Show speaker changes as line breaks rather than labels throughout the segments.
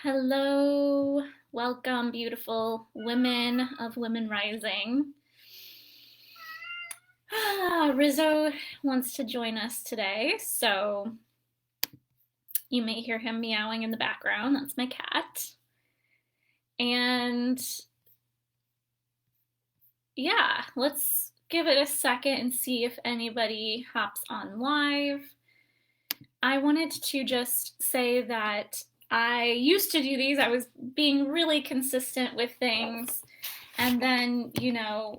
Hello, welcome, beautiful women of Women Rising. Rizzo wants to join us today, so you may hear him meowing in the background. That's my cat. And yeah, let's give it a second and see if anybody hops on live. I wanted to just say that I used to do these. I was being really consistent with things. And then, I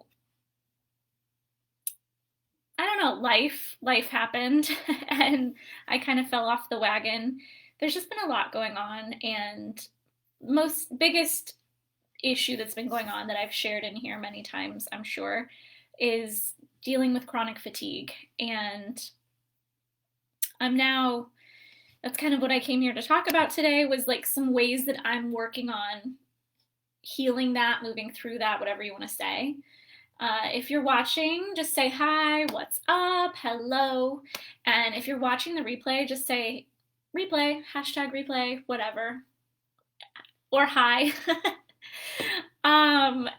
don't know, life happened and I kind of fell off the wagon. There's just been a lot going on, and most biggest issue that's been going on that I've shared in here many times, I'm sure, is dealing with chronic fatigue. And that's kind of what I came here to talk about today, was like some ways that I'm working on healing that, moving through that, whatever you want to say. If you're watching, just say hi, what's up, hello. And if you're watching the replay, just say replay, hashtag replay, whatever. Or hi.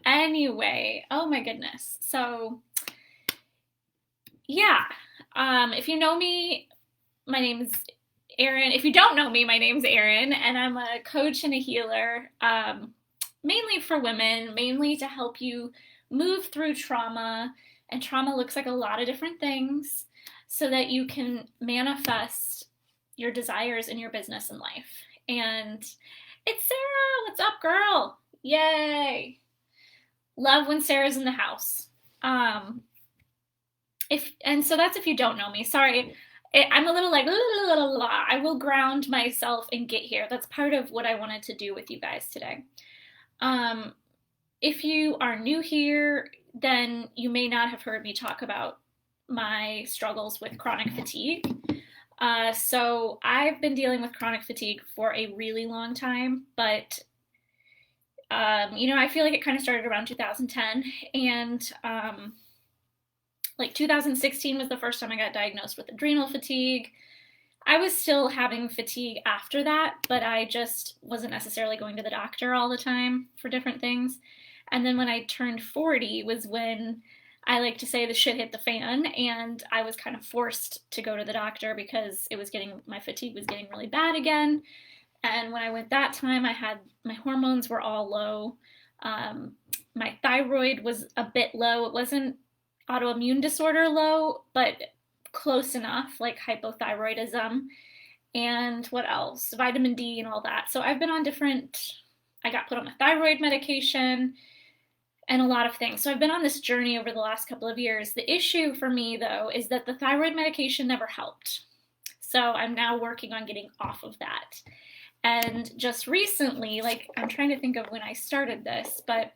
Anyway, oh my goodness. So, yeah. If you know me, my name's Erin. If you don't know me, my name's Erin, and I'm a coach and a healer, mainly for women, mainly to help you move through trauma. And trauma looks like a lot of different things so that you can manifest your desires in your business and life. And it's Sarah. What's up, girl? Yay. Love when Sarah's in the house. So that's if you don't know me. Sorry. I'm a little like, I will ground myself and get here. That's part of what I wanted to do with you guys today. If you are new here, then you may not have heard me talk about my struggles with chronic fatigue. So I've been dealing with chronic fatigue for a really long time, but I feel like it kind of started around 2010, and like 2016 was the first time I got diagnosed with adrenal fatigue. I was still having fatigue after that, but I just wasn't necessarily going to the doctor all the time for different things. And then when I turned 40 was when I like to say the shit hit the fan, and I was kind of forced to go to the doctor because my fatigue was getting really bad again. And when I went that time, my hormones were all low. My thyroid was a bit low. It wasn't autoimmune disorder low, but close enough, like hypothyroidism. And what else? Vitamin D and all that. So I've been on I got put on a thyroid medication and a lot of things. So I've been on this journey over the last couple of years. The issue for me, though, is that the thyroid medication never helped. So I'm now working on getting off of that. And just recently, like, I'm trying to think of when I started this, but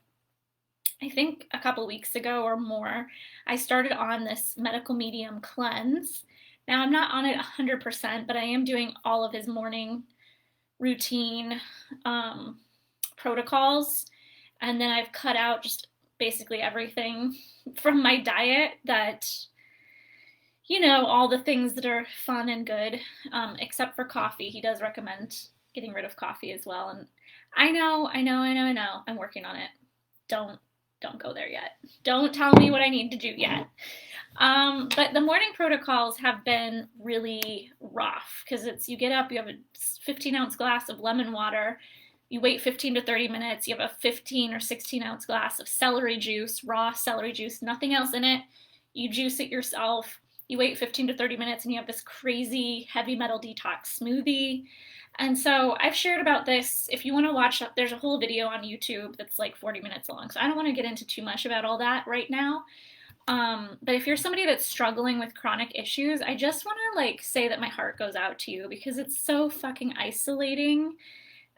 I think a couple weeks ago or more, I started on this medical medium cleanse. Now, I'm not on it 100%, but I am doing all of his morning routine protocols. And then I've cut out just basically everything from my diet that, all the things that are fun and good, except for coffee. He does recommend getting rid of coffee as well. And I know. I'm working on it. Don't go there yet. Don't tell me what I need to do yet. But the morning protocols have been really rough because you get up, you have a 15-ounce glass of lemon water, you wait 15 to 30 minutes, you have a 15 or 16-ounce glass of celery juice, raw celery juice, nothing else in it. You juice it yourself. You wait 15 to 30 minutes and you have this crazy heavy metal detox smoothie. And so I've shared about this. If you want to watch, there's a whole video on YouTube that's like 40 minutes long. So I don't want to get into too much about all that right now. But if you're somebody that's struggling with chronic issues, I just want to say that my heart goes out to you because it's so fucking isolating.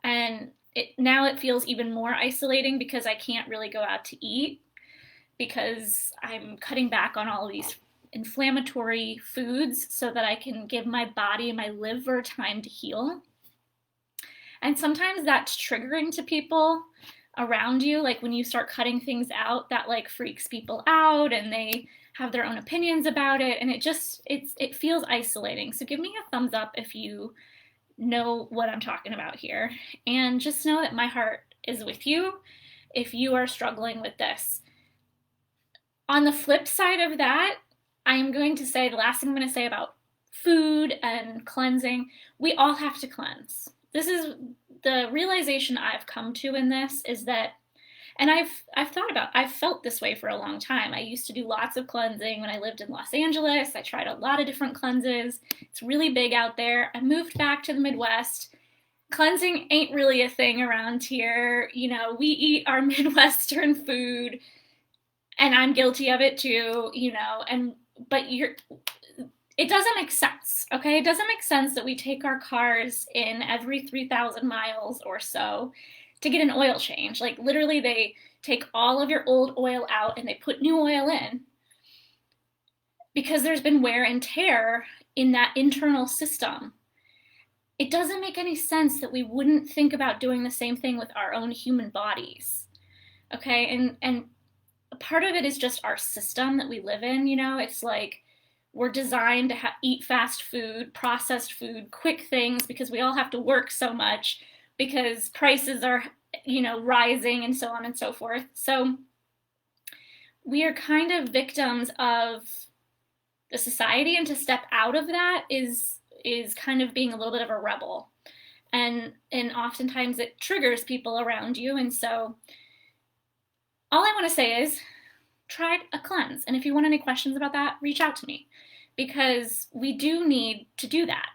And now it feels even more isolating because I can't really go out to eat because I'm cutting back on all of these inflammatory foods so that I can give my body and my liver time to heal. And sometimes that's triggering to people around you. Like when you start cutting things out, that freaks people out and they have their own opinions about it. And it feels isolating. So give me a thumbs up if you know what I'm talking about here. And just know that my heart is with you if you are struggling with this. On the flip side of that, I'm going to say the last thing I'm going to say about food and cleansing, we all have to cleanse. This is the realization I've come to in this is that, and I've thought about, I've felt this way for a long time. I used to do lots of cleansing when I lived in Los Angeles. I tried a lot of different cleanses. It's really big out there. I moved back to the Midwest. Cleansing ain't really a thing around here. You know, we eat our Midwestern food, and I'm guilty of it too, you know, but it doesn't make sense, okay? It doesn't make sense that we take our cars in every 3,000 miles or so to get an oil change. Like literally they take all of your old oil out and they put new oil in because there's been wear and tear in that internal system. It doesn't make any sense that we wouldn't think about doing the same thing with our own human bodies, okay? And part of it is just our system that we live in, you know? It's like we're designed to eat fast food, processed food, quick things because we all have to work so much because prices are, you know, rising and so on and so forth. So we are kind of victims of the society, and to step out of that is kind of being a little bit of a rebel. And oftentimes it triggers people around you. And so all I want to say is try a cleanse. And if you want any questions about that, reach out to me because we do need to do that.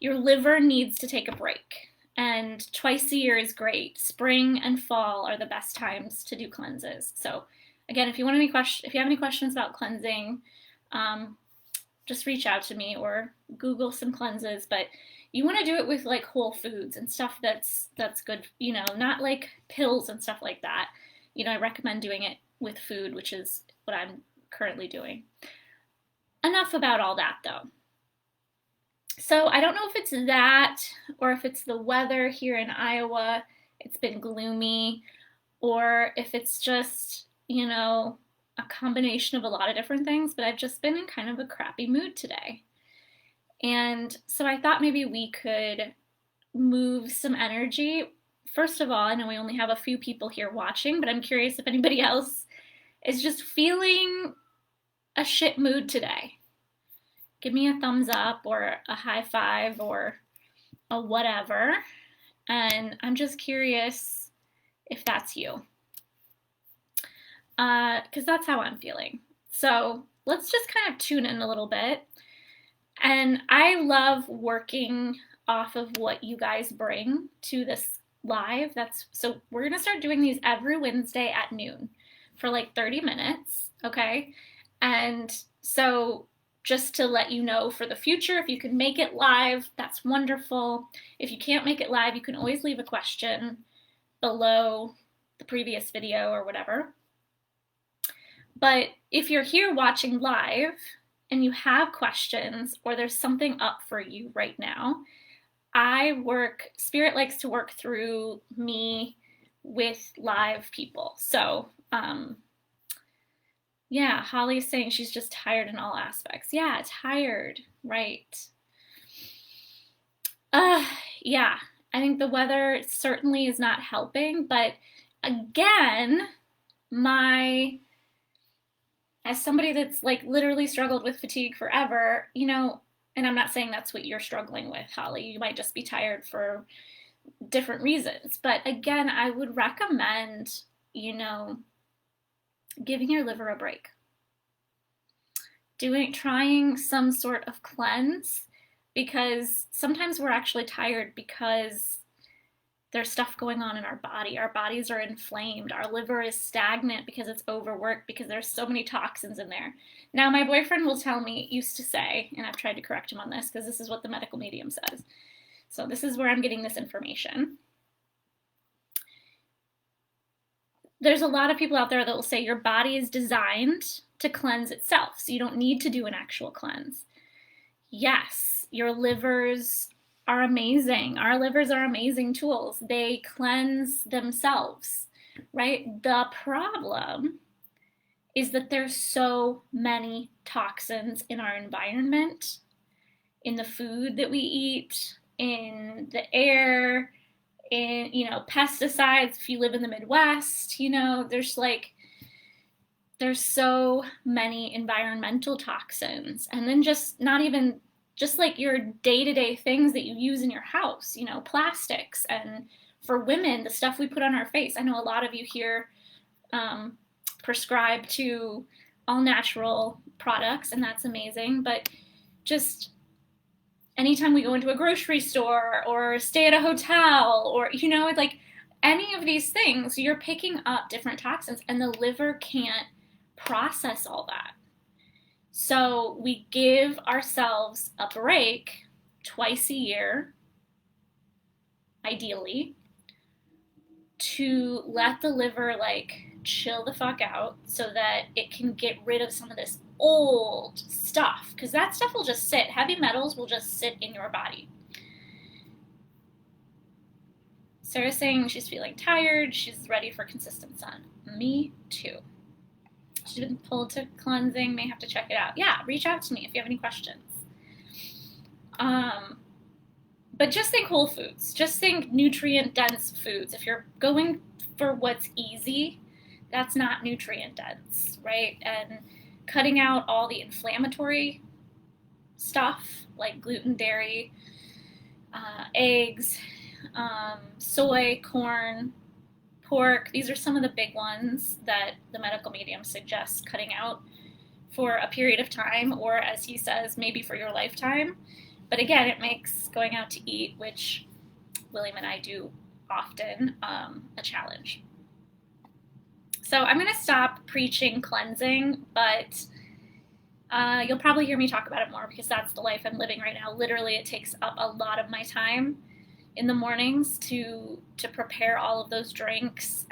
Your liver needs to take a break. And twice a year is great. Spring and fall are the best times to do cleanses. So again, if you have any questions about cleansing, just reach out to me or Google some cleanses. But you want to do it with like whole foods and stuff that's good, you know, not like pills and stuff like that. You know, I recommend doing it with food, which is what I'm currently doing. Enough about all that though. So I don't know if it's that or if it's the weather here in Iowa. It's been gloomy, or if it's just, you know, a combination of a lot of different things, but I've just been in kind of a crappy mood today. And so I thought maybe we could move some energy. First of all, I know we only have a few people here watching, but I'm curious if anybody else is just feeling a shit mood today. Give me a thumbs up or a high five or a whatever. And I'm just curious if that's you. Because that's how I'm feeling. So let's just kind of tune in a little bit. And I love working off of what you guys bring to this live. So we're gonna start doing these every Wednesday at noon for like 30 minutes, okay? And so just to let you know for the future, if you can make it live, that's wonderful. If you can't make it live, you can always leave a question below the previous video or whatever. But if you're here watching live and you have questions or there's something up for you right now, Spirit likes to work through me with live people. So, yeah, Holly's saying she's just tired in all aspects. Yeah, tired, right. Yeah, I think the weather certainly is not helping, but again, as somebody that's like literally struggled with fatigue forever, you know, and I'm not saying that's what you're struggling with, Holly. You might just be tired for different reasons. But again, I would recommend, you know, giving your liver a break. Trying some sort of cleanse, because sometimes we're actually tired because there's stuff going on in our body. Our bodies are inflamed. Our liver is stagnant because it's overworked, because there's so many toxins in there. Now, my boyfriend used to say, and I've tried to correct him on this because this is what the medical medium says. So this is where I'm getting this information. There's a lot of people out there that will say your body is designed to cleanse itself, so you don't need to do an actual cleanse. Yes, your livers are amazing. Our livers are amazing tools. They cleanse themselves, right? The problem is that there's so many toxins in our environment, in the food that we eat, in the air, in, pesticides if you live in the Midwest. There's so many environmental toxins. And then just not even just like your day-to-day things that you use in your house, plastics, and for women, the stuff we put on our face. I know a lot of you here prescribe to all natural products, and that's amazing, but just anytime we go into a grocery store or stay at a hotel, or it's like any of these things, you're picking up different toxins, and the liver can't process all that. So we give ourselves a break twice a year, ideally, to let the liver chill the fuck out so that it can get rid of some of this old stuff, because that stuff will just sit. Heavy metals will just sit in your body. Sarah's saying she's feeling tired. She's ready for consistent sun. Me too. She's been pulled to cleansing. May have to check it out. Yeah, reach out to me if you have any questions. But just think whole foods. Just think nutrient-dense foods. If you're going for what's easy, that's not nutrient-dense, right? And cutting out all the inflammatory stuff like gluten, dairy, eggs, soy, corn, pork. These are some of the big ones that the medical medium suggests cutting out for a period of time, or as he says, maybe for your lifetime. But again, it makes going out to eat, which William and I do often, a challenge. So I'm going to stop preaching cleansing, but you'll probably hear me talk about it more because that's the life I'm living right now. Literally, it takes up a lot of my time in the mornings to prepare all of those drinks.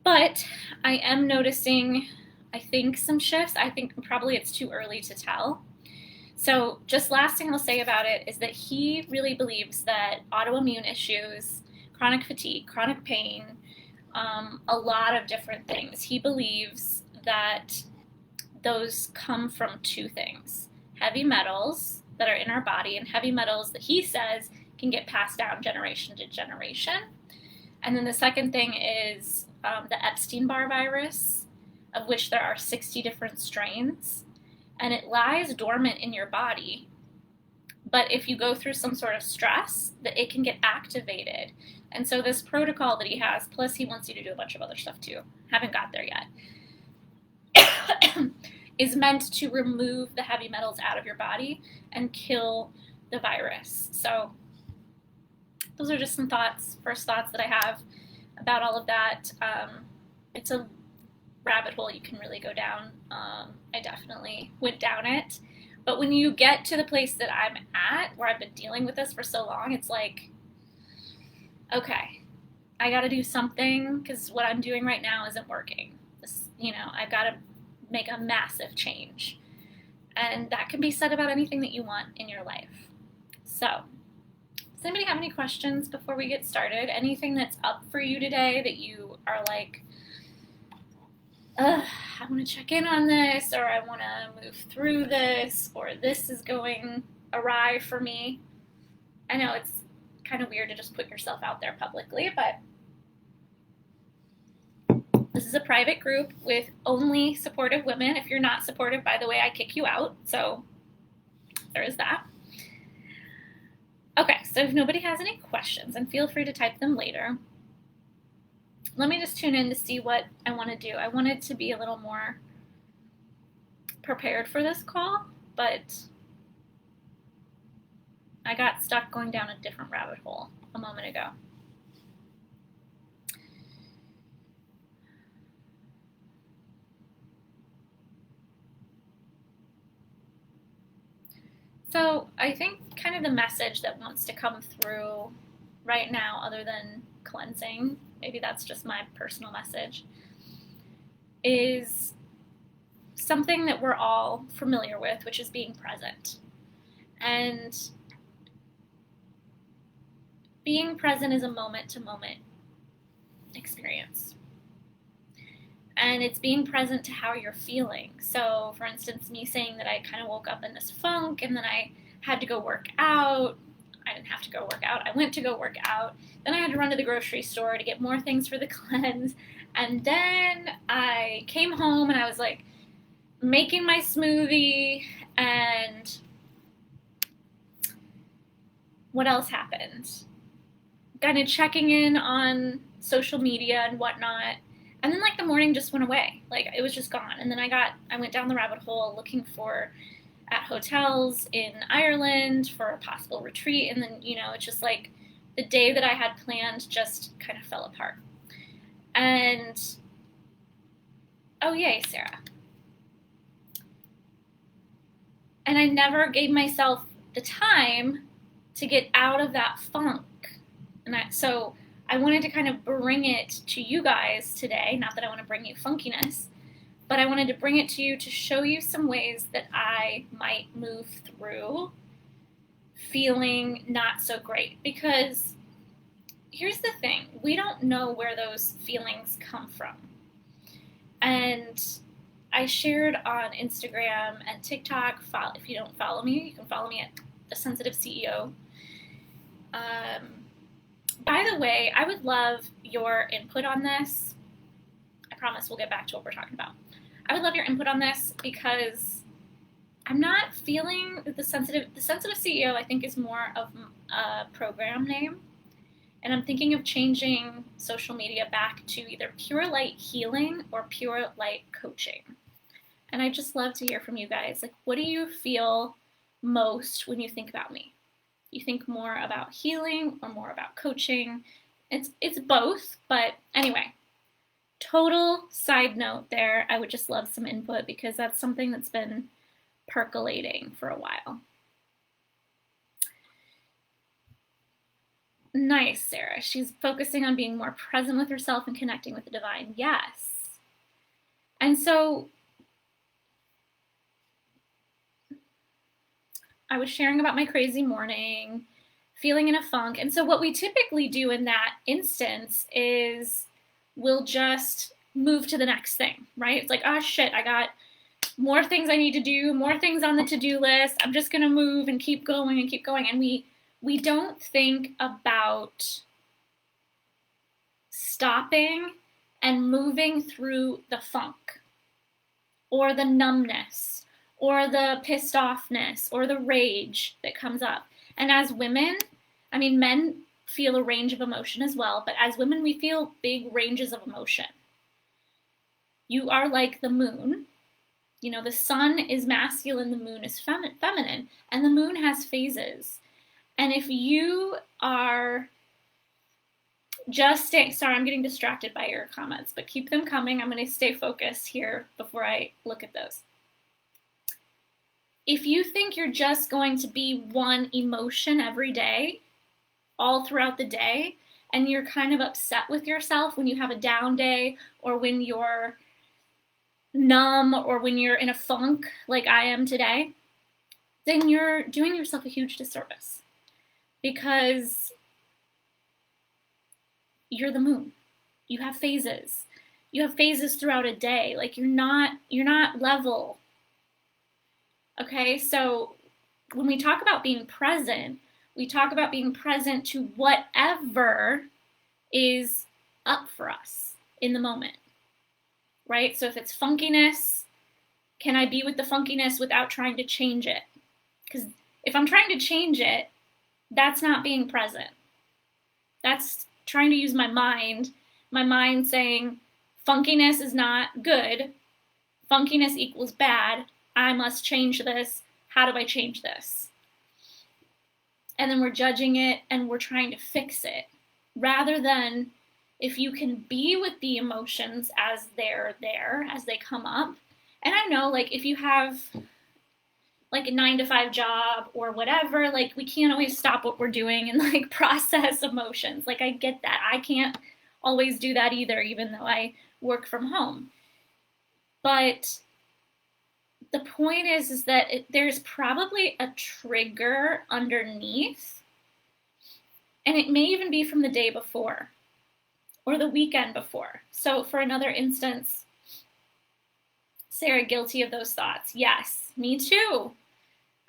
But I am noticing, I think, some shifts. I think probably it's too early to tell. So just last thing I'll say about it is that he really believes that autoimmune issues, chronic fatigue, chronic pain, a lot of different things. He believes that those come from two things: heavy metals that are in our body, and heavy metals that he says can get passed down generation to generation. And then the second thing is the Epstein-Barr virus, of which there are 60 different strains. And it lies dormant in your body. But if you go through some sort of stress, that it can get activated. And so this protocol that he has, plus he wants you to do a bunch of other stuff too, haven't got there yet, is meant to remove the heavy metals out of your body and kill the virus. So those are just some first thoughts that I have about all of that. It's a rabbit hole you can really go down. I definitely went down it. But when you get to the place that I'm at, where I've been dealing with this for so long, it's like, okay, I got to do something, because what I'm doing right now isn't working. I've got to make a massive change. And that can be said about anything that you want in your life. So, does anybody have any questions before we get started? Anything that's up for you today that you are like, I want to check in on this, or I want to move through this, or this is going awry for me? I know it's kind of weird to just put yourself out there publicly, but this is a private group with only supportive women. If you're not supportive, by the way, I kick you out. So there is that. Okay, so if nobody has any questions, and feel free to type them later, let me just tune in to see what I want to do. I wanted to be a little more prepared for this call, but I got stuck going down a different rabbit hole a moment ago. So I think kind of the message that wants to come through right now, other than cleansing, maybe that's just my personal message, is something that we're all familiar with, which is being present. And being present is a moment-to-moment experience. And it's being present to how you're feeling. So, for instance, me saying that I kind of woke up in this funk, and then I had to go work out. I didn't have to go work out. I went to go work out. Then I had to run to the grocery store to get more things for the cleanse. And then I came home and I was like making my smoothie, and what else happened? Kind of checking in on social media and whatnot. And then like the morning just went away. Like it was just gone. And then I went down the rabbit hole looking at hotels in Ireland for a possible retreat. And then, it's just like the day that I had planned just kind of fell apart. And, oh yay, Sarah. And I never gave myself the time to get out of that funk. And so I wanted to kind of bring it to you guys today. Not that I want to bring you funkiness, but I wanted to bring it to you to show you some ways that I might move through feeling not so great. Because here's the thing, we don't know where those feelings come from. And I shared on Instagram and TikTok. If you don't follow me, you can follow me at The Sensitive CEO. By the way, I would love your input on this. I promise we'll get back to what we're talking about. I would love your input on this because I'm not feeling the sensitive CEO, I think, is more of a program name. And I'm thinking of changing social media back to either Pure Light Healing or Pure Light Coaching. And I'd just love to hear from you guys. Like, what do you feel most when you think about me? You think more about healing or more about coaching? It's both, but anyway, total side note there. I would just love some input because that's something that's been percolating for a while. Nice, Sarah. She's focusing on being more present with herself and connecting with the divine. Yes. And so I was sharing about my crazy morning, feeling in a funk. And so what we typically do in that instance is we'll just move to the next thing, right? It's like, oh shit, I got more things I need to do, more things on the to-do list. I'm just going to move and keep going and keep going. And we don't think about stopping and moving through the funk or the numbness or the pissed offness or the rage that comes up. And as women, I mean, men feel a range of emotion as well, but as women, we feel big ranges of emotion. You are like the moon. The sun is masculine, the moon is feminine, and the moon has phases. And if you are just sorry, I'm getting distracted by your comments, but keep them coming. I'm going to stay focused here before I look at those. If you think you're just going to be one emotion every day, all throughout the day, and you're kind of upset with yourself when you have a down day or when you're numb or when you're in a funk like I am today, then you're doing yourself a huge disservice. Because you're the moon. You have phases. You have phases throughout a day. Like you're not level. Okay, so when we talk about being present, we talk about being present to whatever is up for us in the moment. Right? So if it's funkiness, can I be with the funkiness without trying to change it? Because if I'm trying to change it, that's not being present. That's trying to use my mind saying funkiness is not good. Funkiness equals bad. I must change this. How do I change this? And then we're judging it and we're trying to fix it. Rather than if you can be with the emotions as they're there, as they come up. And I know, like, if you have like a 9-to-5 job or whatever, like we can't always stop what we're doing and like process emotions. Like I get that. I can't always do that either, even though I work from home. But the point is that there's probably a trigger underneath, and it may even be from the day before or the weekend before. So for another instance, Sarah, guilty of those thoughts. Yes, me too.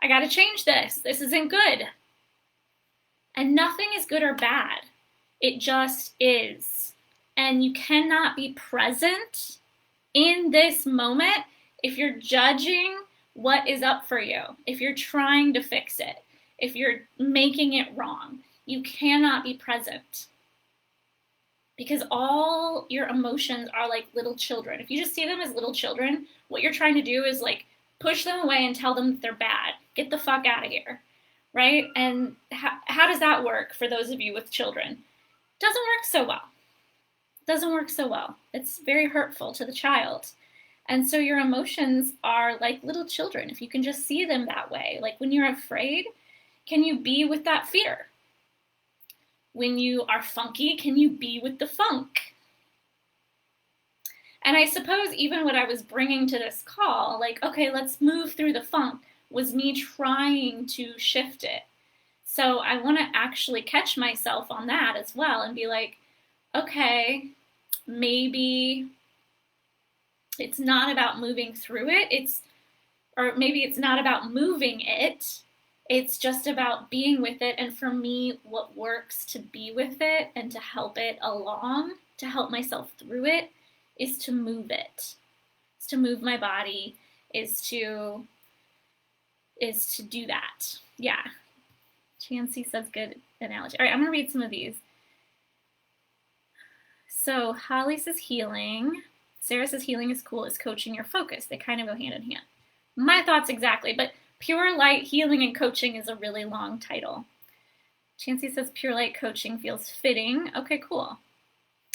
I got to change this. This isn't good. And nothing is good or bad. It just is. And you cannot be present in this moment if you're judging what is up for you, if you're trying to fix it, if you're making it wrong. You cannot be present. Because all your emotions are like little children. If you just see them as little children, what you're trying to do is like push them away and tell them that they're bad. Get the fuck out of here, right? And how does that work for those of you with children? Doesn't work so well. Doesn't work so well. It's very hurtful to the child. And so your emotions are like little children, if you can just see them that way. Like when you're afraid, can you be with that fear? When you are funky, can you be with the funk? And I suppose even what I was bringing to this call, like, okay, let's move through the funk, was me trying to shift it. So I want to actually catch myself on that as well and be like, okay, maybe it's not about moving through it. Or maybe it's not about moving it. It's just about being with it. And for me, what works to be with it and to help it along, to help myself through it, is to move it. Is to move my body, is to do that. Yeah. Chansey says good analogy. All right, I'm going to read some of these. So Holly says healing. Sarah says healing is cool. Is coaching your focus? They kind of go hand in hand. My thoughts exactly, but Pure Light Healing and Coaching is a really long title. Chansey says Pure Light Coaching feels fitting. Okay, cool.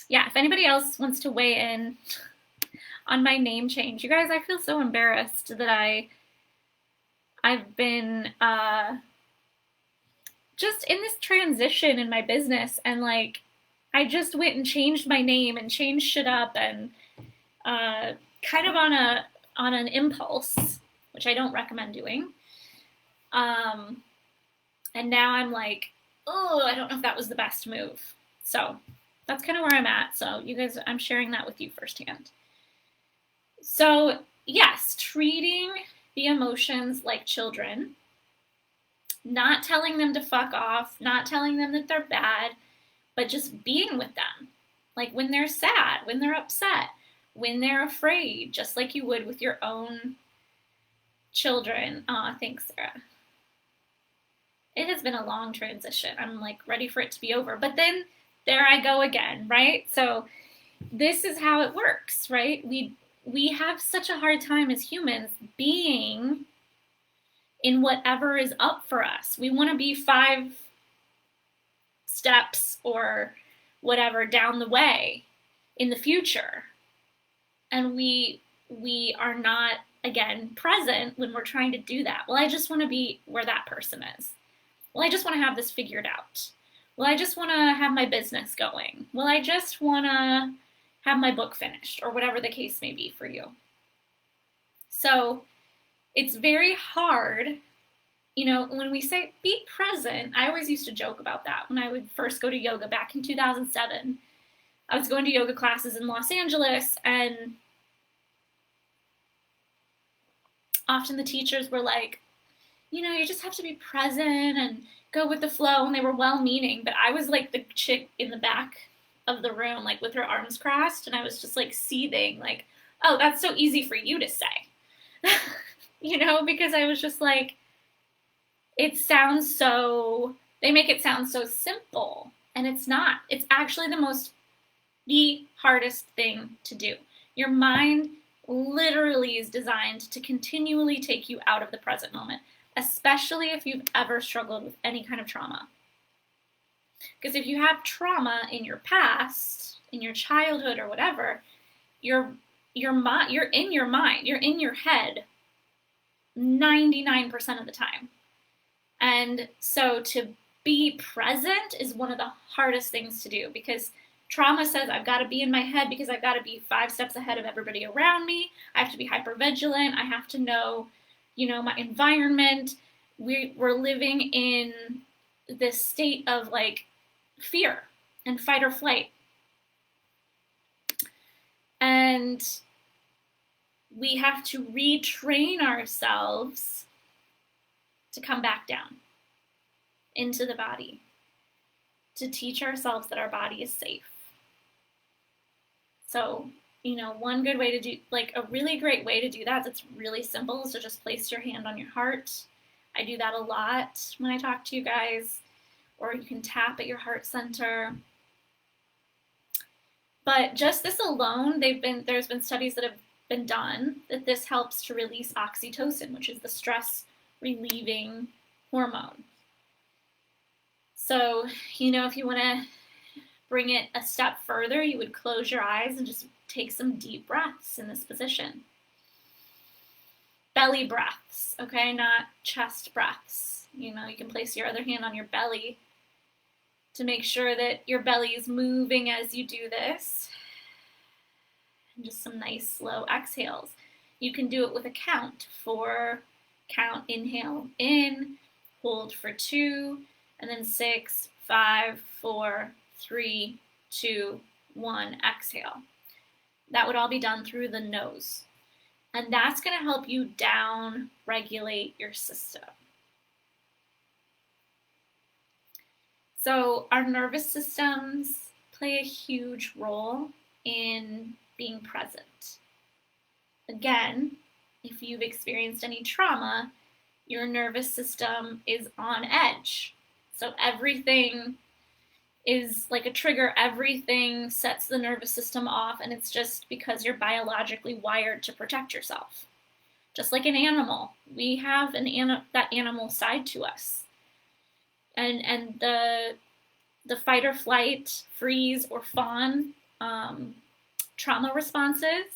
Yeah, if anybody else wants to weigh in on my name change. You guys, I feel so embarrassed that I've been just in this transition in my business, and like I just went and changed my name and changed shit up and kind of on an impulse, which I don't recommend doing. And now I'm like, oh, I don't know if that was the best move. So that's kind of where I'm at. So you guys, I'm sharing that with you firsthand. So yes, treating the emotions like children, not telling them to fuck off, not telling them that they're bad, but just being with them. Like when they're sad, when they're upset, when they're afraid, just like you would with your own children. Thanks, Sarah. It has been a long transition. I'm like ready for it to be over. But then there I go again, right? So this is how it works, right? We have such a hard time as humans being in whatever is up for us. We want to be 5 steps or whatever down the way in the future. And we are not, again, present when we're trying to do that. Well, I just want to be where that person is. Well, I just want to have this figured out. Well, I just want to have my business going. Well, I just want to have my book finished, or whatever the case may be for you. So it's very hard, you know, when we say be present. I always used to joke about that when I would first go to yoga back in 2007. I was going to yoga classes in Los Angeles, and often the teachers were like, you know, you just have to be present and go with the flow. And they were well-meaning, but I was like the chick in the back of the room, like with her arms crossed, and I was just like seething, like, oh, that's so easy for you to say. You know, because I was just like, they make it sound so simple, and it's not. It's actually the hardest thing to do. Your mind literally is designed to continually take you out of the present moment, especially if you've ever struggled with any kind of trauma. Because if you have trauma in your past, in your childhood or whatever, you're in your mind, you're in your head 99% of the time. And so to be present is one of the hardest things to do, because trauma says I've got to be in my head because I've got to be 5 steps ahead of everybody around me. I have to be hypervigilant. I have to know, you know, my environment. We're living in this state of like fear and fight or flight. And we have to retrain ourselves to come back down into the body, to teach ourselves that our body is safe. So, one good way to do, like a really great way to do that, that's really simple, is to just place your hand on your heart. I do that a lot when I talk to you guys, or you can tap at your heart center. But just this alone, there's been studies that have been done that this helps to release oxytocin, which is the stress relieving hormone. So, if you want to bring it a step further, you would close your eyes and just take some deep breaths in this position. Belly breaths, okay, not chest breaths. You can place your other hand on your belly to make sure that your belly is moving as you do this. And just some nice slow exhales. You can do it with a count. 4, count, inhale in, hold for 2, and then 6, 5, 4, 3, 2, 1, exhale. That would all be done through the nose. And that's going to help you down regulate your system. So our nervous systems play a huge role in being present. Again, if you've experienced any trauma, your nervous system is on edge. So everything is like a trigger. Everything sets the nervous system off, and it's just because you're biologically wired to protect yourself. Just like an animal, we have that animal side to us. And the fight or flight, freeze or fawn trauma responses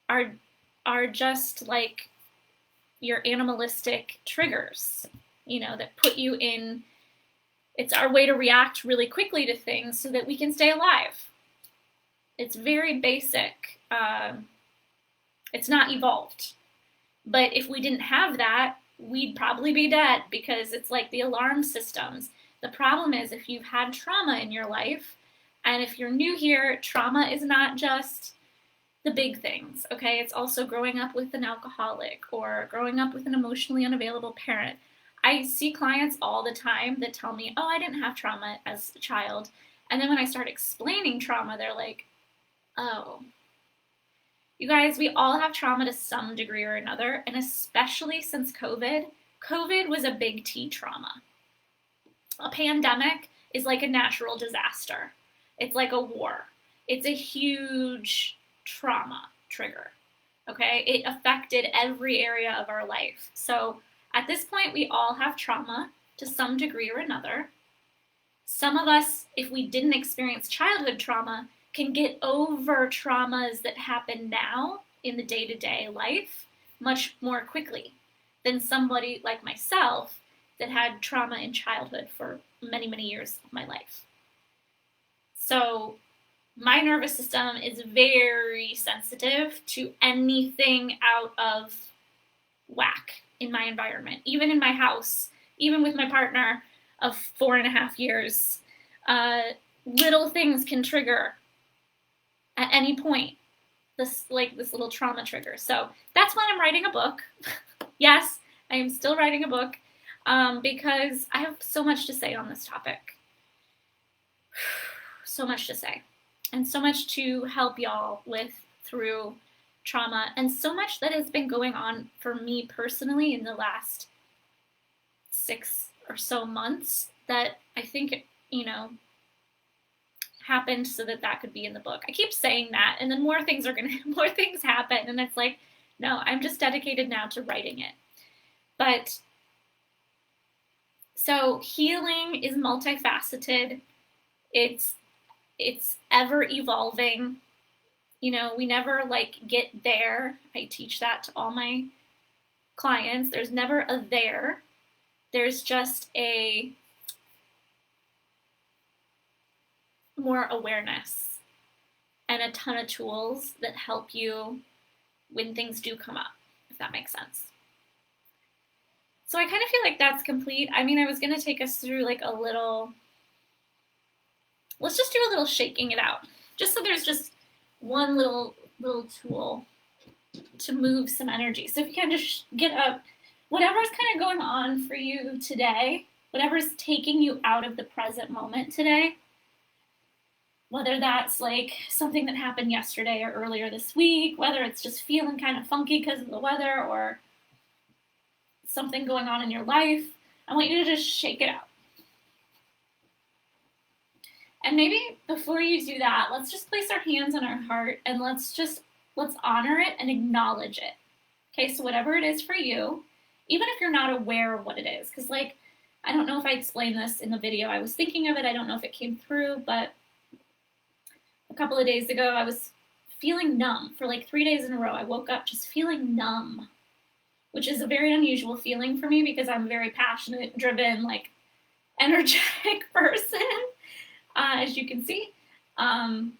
are just like your animalistic triggers, that put you in. It's our way to react really quickly to things so that we can stay alive. It's very basic. It's not evolved. But if we didn't have that, we'd probably be dead, because it's like the alarm systems. The problem is, if you've had trauma in your life, and if you're new here, trauma is not just the big things, okay? It's also growing up with an alcoholic or growing up with an emotionally unavailable parent. I see clients all the time that tell me, oh, I didn't have trauma as a child. And then when I start explaining trauma, they're like, oh. You guys, we all have trauma to some degree or another, and especially since COVID. COVID was a big T trauma. A pandemic is like a natural disaster. It's like a war. It's a huge trauma trigger, okay? It affected every area of our life. So at this point, we all have trauma to some degree or another. Some of us, if we didn't experience childhood trauma, can get over traumas that happen now in the day-to-day life much more quickly than somebody like myself that had trauma in childhood for many, many years of my life. So my nervous system is very sensitive to anything out of whack in my environment, even in my house, even with my partner of 4.5 years. Little things can trigger at any point this little trauma trigger. So that's why I'm writing a book. Yes, I am still writing a book because I have so much to say on this topic. So much to say, and so much to help y'all with through trauma, and so much that has been going on for me personally in the last 6 or so months that I think, happened so that could be in the book. I keep saying that, and then more things happen, and it's like, no, I'm just dedicated now to writing it. But so healing is multifaceted. It's ever evolving. We never get there. I teach that to all my clients. There's never a there. There's just a more awareness and a ton of tools that help you when things do come up, if that makes sense. So I kind of feel like that's complete. I mean, I was going to take us through let's just do a little shaking it out, just so there's just one little tool to move some energy. So if you can just get up whatever's kind of going on for you today, whatever's taking you out of the present moment today, whether that's like something that happened yesterday or earlier this week, whether it's just feeling kind of funky because of the weather or something going on in your life, I want you to just shake it out. And maybe before you do that, let's just place our hands on our heart and let's honor it and acknowledge it. Okay, so whatever it is for you, even if you're not aware of what it is, because like, I don't know if I explained this in the video. I was thinking of it. I don't know if it came through, but a couple of days ago, I was feeling numb for like 3 days in a row. I woke up just feeling numb, which is a very unusual feeling for me because I'm a very passionate, driven, like energetic person, as you can see. And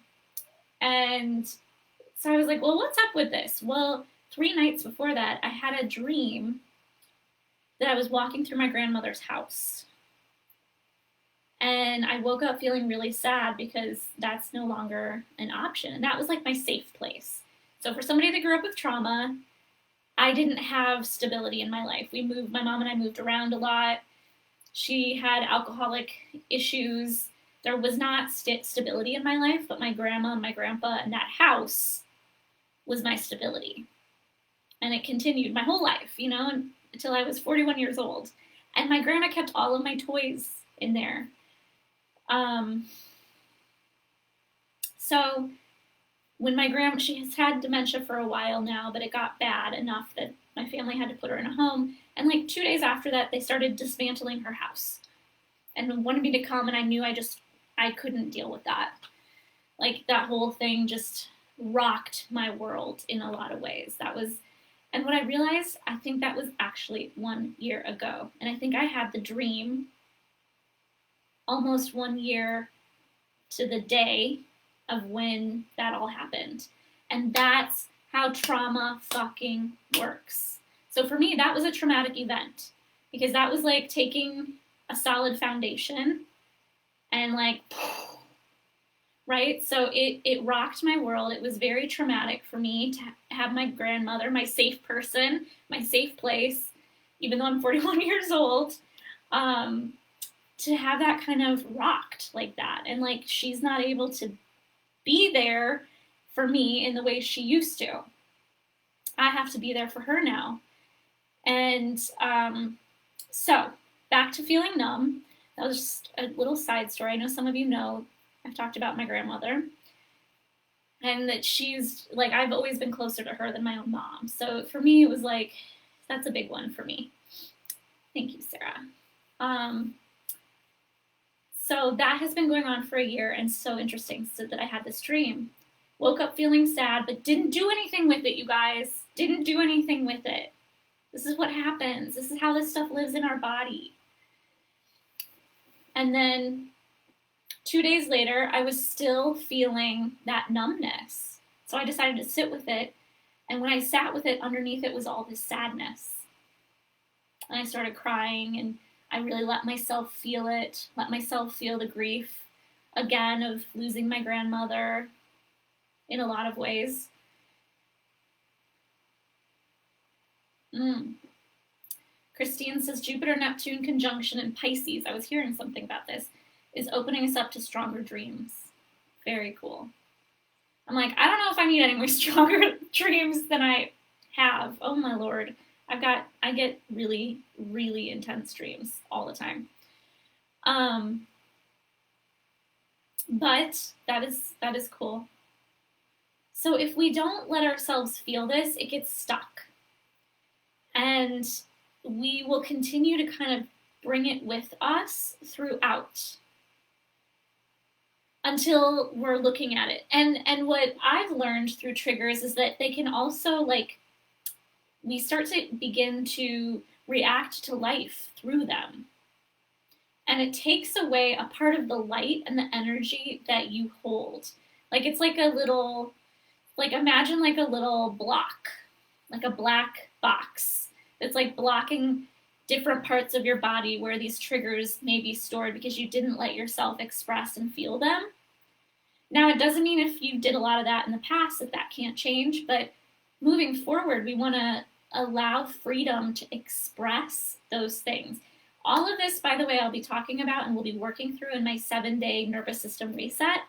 so I was like, well, what's up with this? Well, 3 nights before that, I had a dream that I was walking through my grandmother's house. And I woke up feeling really sad because that's no longer an option. And that was like my safe place. So for somebody that grew up with trauma, I didn't have stability in my life. My mom and I moved around a lot. She had alcoholic issues. There was not stability in my life, but my grandma and my grandpa and that house was my stability. And it continued my whole life, until I was 41 years old. And my grandma kept all of my toys in there. So when my grandma, she has had dementia for a while now, but it got bad enough that my family had to put her in a home. And like 2 days after that, they started dismantling her house and wanted me to come. And I knew I couldn't deal with that. Like that whole thing just rocked my world in a lot of ways. And what I realized, I think that was actually 1 year ago. And I think I had the dream almost 1 year to the day of when that all happened. And that's how trauma fucking works. So for me, that was a traumatic event because that was like taking a solid foundation and like, right? So it rocked my world. It was very traumatic for me to have my grandmother, my safe person, my safe place, even though I'm 41 years old, to have that kind of rocked like that. And like, she's not able to be there for me in the way she used to. I have to be there for her now. And so back to feeling numb. That was just a little side story. I know some of you know I've talked about my grandmother and that she's like, I've always been closer to her than my own mom. So for me, it was like, that's a big one for me. Thank you, Sarah. So that has been going on for a year and so interesting. So that I had this dream, woke up feeling sad, but didn't do anything with it, you guys. Didn't do anything with it. This is what happens. This is how this stuff lives in our body. And then 2 days later, I was still feeling that numbness. So I decided to sit with it. And when I sat with it, underneath it was all this sadness. And I started crying and I really let myself feel it, let myself feel the grief again of losing my grandmother in a lot of ways. Christine says Jupiter-Neptune conjunction in Pisces, I was hearing something about this, is opening us up to stronger dreams. Very cool. I'm like, I don't know if I need any more stronger dreams than I have. Oh my Lord. I get really, really intense dreams all the time. But that is cool. So if we don't let ourselves feel this, it gets stuck. And we will continue to kind of bring it with us throughout until we're looking at it. And what I've learned through triggers is that they can also, like, we start to begin to react to life through them. And it takes away a part of the light and the energy that you hold. Like, it's like a little, like, imagine like a little block, like a black box that's like blocking different parts of your body where these triggers may be stored because you didn't let yourself express and feel them. Now, it doesn't mean if you did a lot of that in the past that can't change, but moving forward, we want to allow freedom to express those things. All of this, by the way, I'll be talking about and we'll be working through in my 7-day nervous system reset.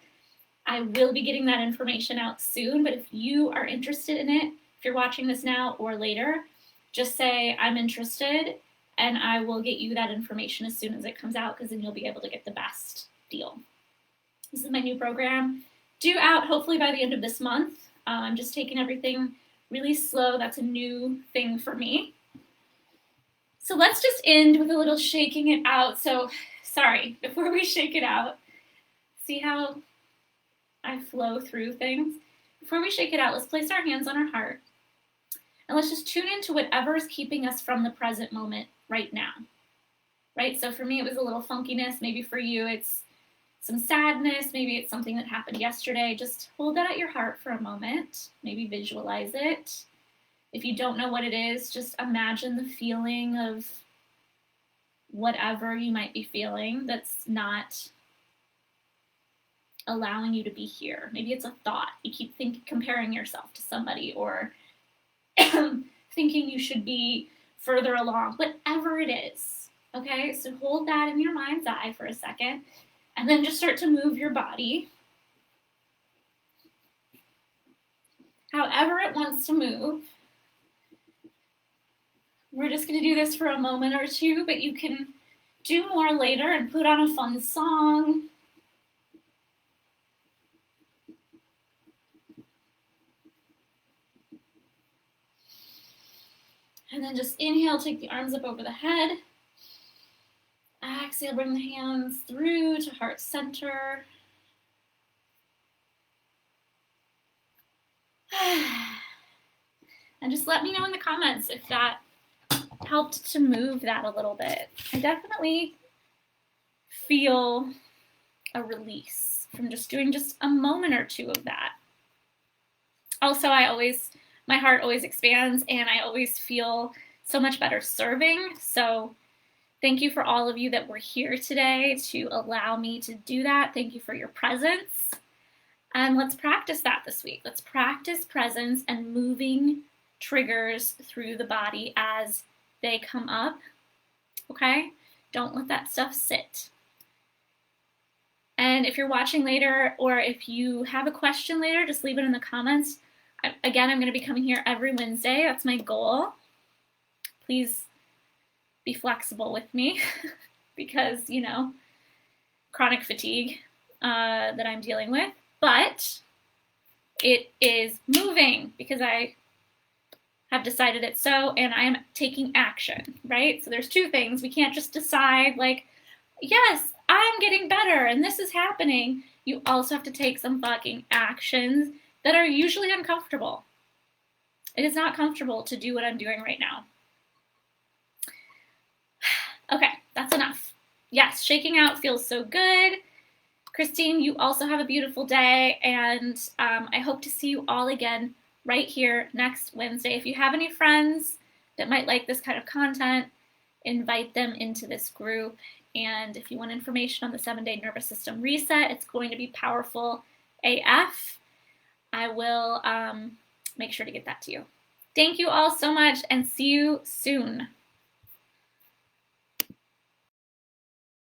I will be getting that information out soon, but if you are interested in it, if you're watching this now or later, just say, I'm interested, and I will get you that information as soon as it comes out, because then you'll be able to get the best deal. This is my new program, due out hopefully by the end of this month. I'm just taking everything really slow. That's a new thing for me. So let's just end with a little shaking it out. So, sorry, before we shake it out, see how I flow through things? Before we shake it out, let's place our hands on our heart. And let's just tune into whatever is keeping us from the present moment right now. Right? So for me, it was a little funkiness. Maybe for you, it's some sadness. Maybe it's something that happened yesterday. Just hold that at your heart for a moment. Maybe visualize it. If you don't know what it is, just imagine the feeling of whatever you might be feeling that's not allowing you to be here. Maybe it's a thought. You keep comparing yourself to somebody, or thinking you should be further along, whatever it is. Okay, so hold that in your mind's eye for a second, and then just start to move your body however it wants to move. We're just going to do this for a moment or two, but you can do more later and put on a fun song. And then just inhale, take the arms up over the head. Exhale, bring the hands through to heart center. And just let me know in the comments if that helped to move that a little bit. I definitely feel a release from just doing just a moment or two of that. Also, my heart always expands, and I always feel so much better serving. So thank you for all of you that were here today to allow me to do that. Thank you for your presence. And let's practice that this week. Let's practice presence and moving triggers through the body as they come up. Okay? Don't let that stuff sit. And if you're watching later, or if you have a question later, just leave it in the comments. Again, I'm going to be coming here every Wednesday. That's my goal. Please be flexible with me because, you know, chronic fatigue that I'm dealing with. But it is moving because I have decided it's so, and I am taking action, right? So there's two things. We can't just decide like, yes, I'm getting better and this is happening. You also have to take some fucking actions that are usually uncomfortable. It is not comfortable to do what I'm doing right now. Okay, that's enough. Yes, shaking out feels so good. Christine, you also have a beautiful day, and I hope to see you all again right here next Wednesday. If you have any friends that might like this kind of content, invite them into this group. And if you want information on the 7-day nervous system reset, it's going to be powerful AF. I will make sure to get that to you. Thank you all so much, and see you soon.